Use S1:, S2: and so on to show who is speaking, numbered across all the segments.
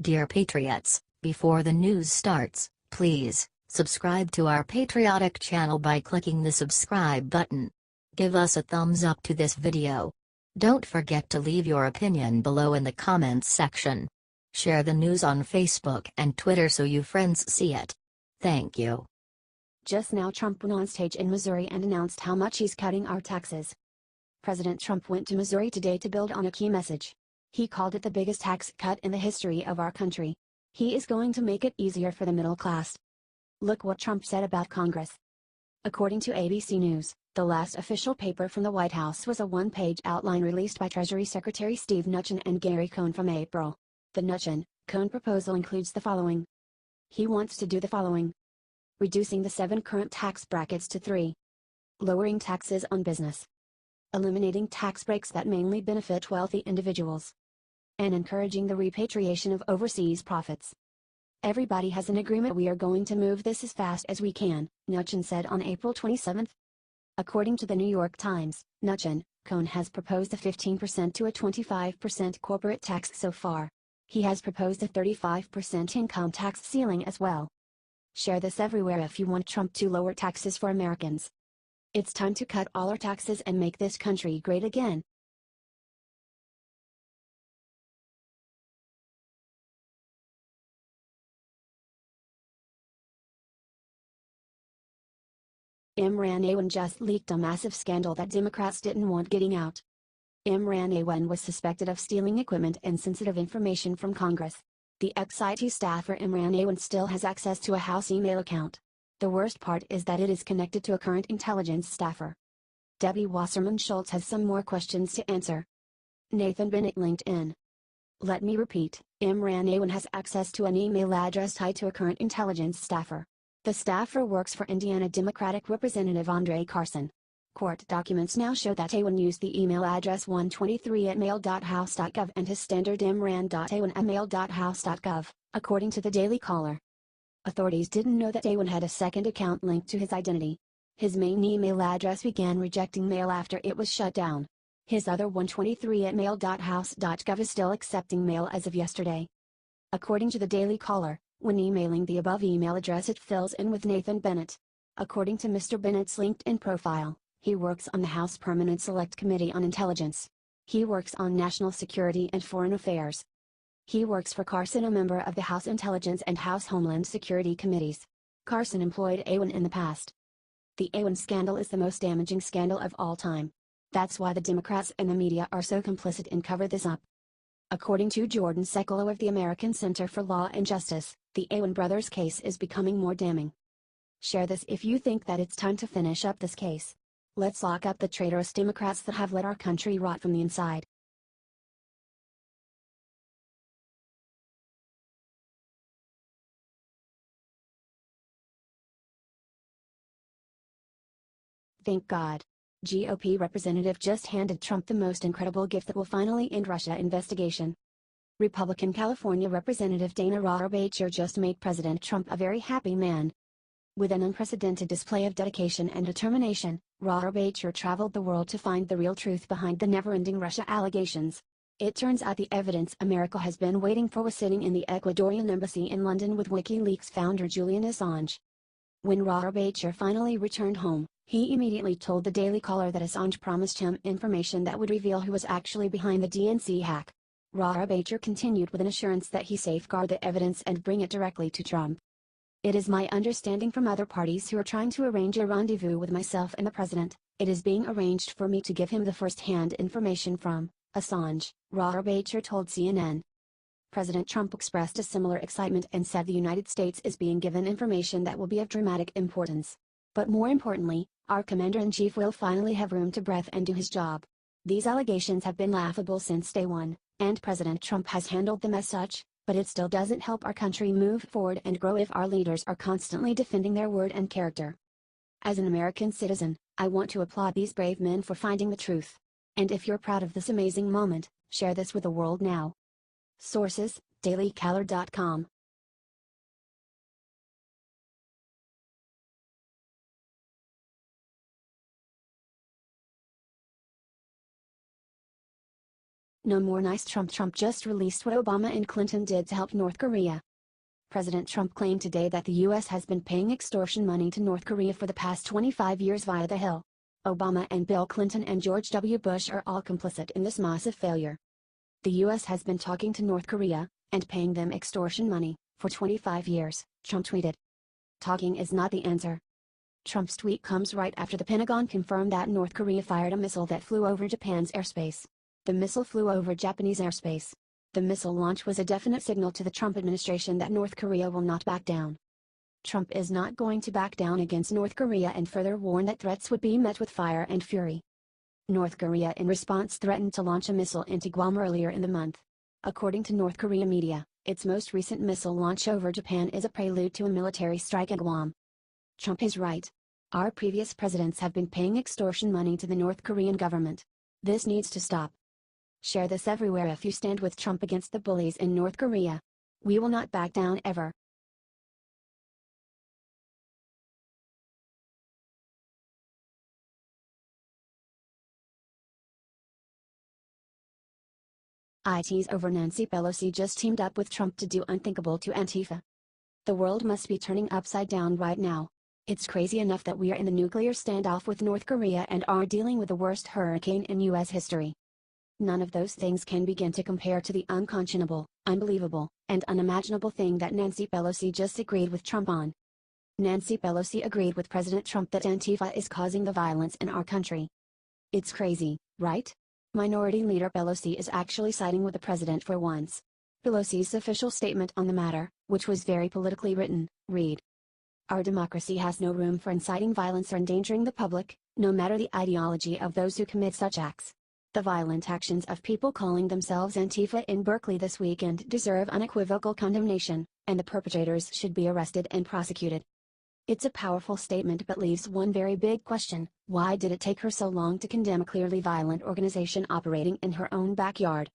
S1: Dear Patriots, before the news starts, please subscribe to our patriotic channel by clicking the subscribe button. Give us a thumbs up to this video. Don't forget to leave your opinion below in the comments section. Share the news on Facebook and Twitter so you friends see it. Thank you.
S2: Just now Trump went on stage in Missouri and announced how much he's cutting our taxes. President Trump went to Missouri today to build on a key message. He called it the biggest tax cut in the history of our country. He is going to make it easier for the middle class. Look what Trump said about Congress. According to ABC News, the last official paper from the White House was a one-page outline released by Treasury Secretary Steve Mnuchin and Gary Cohn from April. The Mnuchin-Cohn proposal includes the following. He wants to do the following. Reducing the 7 current tax brackets to 3. Lowering taxes on business. Eliminating tax breaks that mainly benefit wealthy individuals. And encouraging the repatriation of overseas profits. Everybody has an agreement we are going to move this as fast as we can, Mnuchin said on April 27. According to the New York Times, Mnuchin-Cohn has proposed a 15% to a 25% corporate tax so far. He has proposed a 35% income tax ceiling as well. Share this everywhere if you want Trump to lower taxes for Americans. It's time to cut all our taxes and make this country great again. Mnuchin just leaked a massive scandal that Democrats didn't want getting out. Mnuchin was suspected of stealing equipment and sensitive information from Congress. The ex-IT staffer Mnuchin still has access to a House email account. The worst part is that it is connected to a current intelligence staffer. Debbie Wasserman Schultz has some more questions to answer. Nathan Bennett LinkedIn. Let me repeat, Mnuchin has access to an email address tied to a current intelligence staffer. The staffer works for Indiana Democratic Representative Andre Carson. Court documents now show that Awan used the email address 123@mail.house.gov and his standard mran.awan@mail.house.gov, according to the Daily Caller. Authorities didn't know that Awan had a second account linked to his identity. His main email address began rejecting mail after it was shut down. His other 123@mail.house.gov is still accepting mail as of yesterday. According to the Daily Caller, when emailing the above email address it fills in with Nathan Bennett. According to Mr. Bennett's LinkedIn profile, he works on the House Permanent Select Committee on Intelligence. He works on national security and foreign affairs. He works for Carson, a member of the House Intelligence and House Homeland Security Committees. Carson employed Awan in the past. The Awan scandal is the most damaging scandal of all time. That's why the Democrats and the media are so complicit in cover this up. According to Jordan Sekolo of the American Center for Law and Justice, the Awan brothers' case is becoming more damning. Share this if you think that it's time to finish up this case. Let's lock up the traitorous Democrats that have let our country rot from the inside. Thank God. GOP representative just handed Trump the most incredible gift that will finally end Russia investigation. Republican California Representative Dana Rohrabacher just made President Trump a very happy man. With an unprecedented display of dedication and determination, Rohrabacher traveled the world to find the real truth behind the never-ending Russia allegations. It turns out the evidence America has been waiting for was sitting in the Ecuadorian embassy in London with WikiLeaks founder Julian Assange. When Rohrabacher finally returned home, he immediately told the Daily Caller that Assange promised him information that would reveal who was actually behind the DNC hack. Rohrabacher continued with an assurance that he safeguard the evidence and bring it directly to Trump. It is my understanding from other parties who are trying to arrange a rendezvous with myself and the president, it is being arranged for me to give him the first-hand information from Assange, Rohrabacher told CNN. President Trump expressed a similar excitement and said the United States is being given information that will be of dramatic importance. But more importantly, our commander-in-chief will finally have room to breathe and do his job. These allegations have been laughable since day one, and President Trump has handled them as such, but it still doesn't help our country move forward and grow if our leaders are constantly defending their word and character. As an American citizen, I want to applaud these brave men for finding the truth. And if you're proud of this amazing moment, share this with the world now. Sources: dailycaller.com. No more nice Trump. Trump just released what Obama and Clinton did to help North Korea. President Trump claimed today that the U.S. has been paying extortion money to North Korea for the past 25 years via the Hill. Obama and Bill Clinton and George W. Bush are all complicit in this massive failure. The U.S. has been talking to North Korea, and paying them extortion money, for 25 years, Trump tweeted. Talking is not the answer. Trump's tweet comes right after the Pentagon confirmed that North Korea fired a missile that flew over Japan's airspace. The missile flew over Japanese airspace. The missile launch was a definite signal to the Trump administration that North Korea will not back down. Trump is not going to back down against North Korea and further warned that threats would be met with fire and fury. North Korea in response threatened to launch a missile into Guam earlier in the month. According to North Korea media, its most recent missile launch over Japan is a prelude to a military strike at Guam. Trump is right. Our previous presidents have been paying extortion money to the North Korean government. This needs to stop. Share this everywhere if you stand with Trump against the bullies in North Korea. We will not back down ever. IT's over Nancy Pelosi just teamed up with Trump to do unthinkable to Antifa. The world must be turning upside down right now. It's crazy enough that we are in the nuclear standoff with North Korea and are dealing with the worst hurricane in U.S. history. None of those things can begin to compare to the unconscionable, unbelievable, and unimaginable thing that Nancy Pelosi just agreed with Trump on. Nancy Pelosi agreed with President Trump that Antifa is causing the violence in our country. It's crazy, right? Minority Leader Pelosi is actually siding with the president for once. Pelosi's official statement on the matter, which was very politically written, read: Our democracy has no room for inciting violence or endangering the public, no matter the ideology of those who commit such acts. The violent actions of people calling themselves Antifa in Berkeley this weekend deserve unequivocal condemnation, and the perpetrators should be arrested and prosecuted. It's a powerful statement but leaves one very big question: why did it take her so long to condemn a clearly violent organization operating in her own backyard?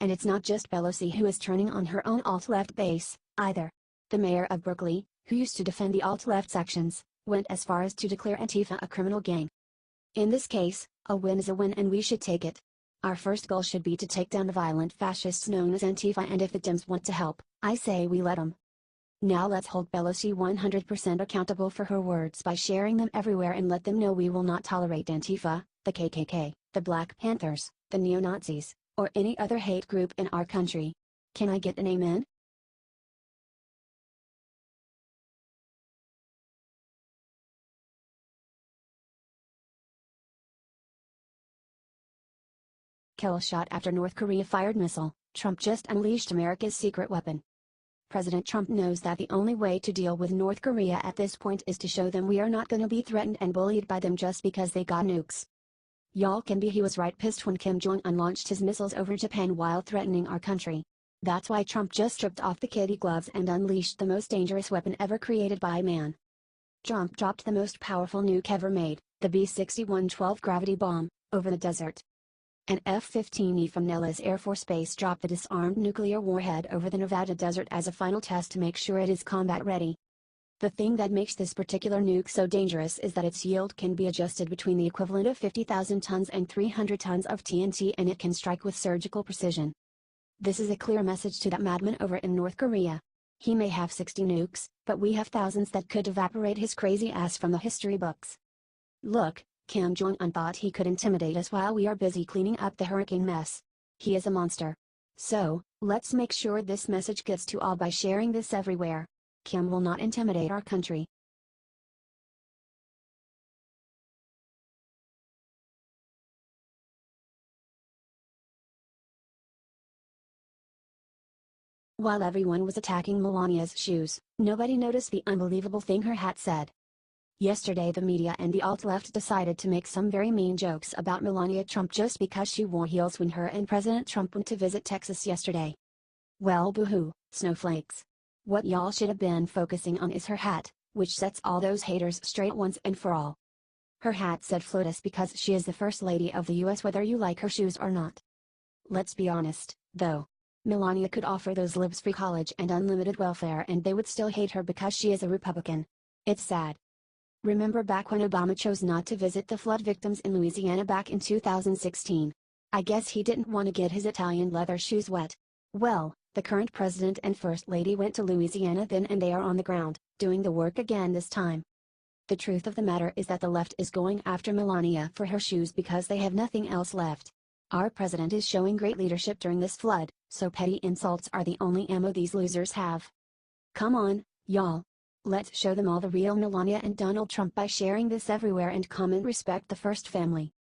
S2: And it's not just Pelosi who is turning on her own alt-left base, either. The mayor of Berkeley, who used to defend the alt-left sections, went as far as to declare Antifa a criminal gang. In this case, a win is a win and we should take it. Our first goal should be to take down the violent fascists known as Antifa, and if the Dems want to help, I say we let them. Now let's hold Pelosi 100% accountable for her words by sharing them everywhere and let them know we will not tolerate Antifa, the KKK, the Black Panthers, the neo-Nazis, or any other hate group in our country. Can I get an amen? Kill shot after North Korea fired missile, Trump just unleashed America's secret weapon. President Trump knows that the only way to deal with North Korea at this point is to show them we are not gonna be threatened and bullied by them just because they got nukes. Y'all can be he was right pissed when Kim Jong-un launched his missiles over Japan while threatening our country. That's why Trump just stripped off the kitty gloves and unleashed the most dangerous weapon ever created by man. Trump dropped the most powerful nuke ever made, the B-61-12 gravity bomb, over the desert. An F-15E from Nellis Air Force Base dropped the disarmed nuclear warhead over the Nevada desert as a final test to make sure it is combat ready. The thing that makes this particular nuke so dangerous is that its yield can be adjusted between the equivalent of 50,000 tons and 300 tons of TNT, and it can strike with surgical precision. This is a clear message to that madman over in North Korea. He may have 60 nukes, but we have thousands that could evaporate his crazy ass from the history books. Look, Kim Jong-un thought he could intimidate us while we are busy cleaning up the hurricane mess. He is a monster. So, let's make sure this message gets to all by sharing this everywhere. Kim will not intimidate our country. While everyone was attacking Melania's shoes, nobody noticed the unbelievable thing her hat said. Yesterday the media and the alt-left decided to make some very mean jokes about Melania Trump just because she wore heels when her and President Trump went to visit Texas yesterday. Well, boo-hoo, snowflakes. What y'all should have been focusing on is her hat, which sets all those haters straight once and for all. Her hat said FLOTUS because she is the First Lady of the US, whether you like her shoes or not. Let's be honest, though. Melania could offer those libs free college and unlimited welfare and they would still hate her because she is a Republican. It's sad. Remember back when Obama chose not to visit the flood victims in Louisiana back in 2016? I guess he didn't want to get his Italian leather shoes wet. Well, the current president and first lady went to Louisiana then and they are on the ground, doing the work again this time. The truth of the matter is that the left is going after Melania for her shoes because they have nothing else left. Our president is showing great leadership during this flood, so petty insults are the only ammo these losers have. Come on, y'all. Let's show them all the real Melania and Donald Trump by sharing this everywhere and comment respect the first family.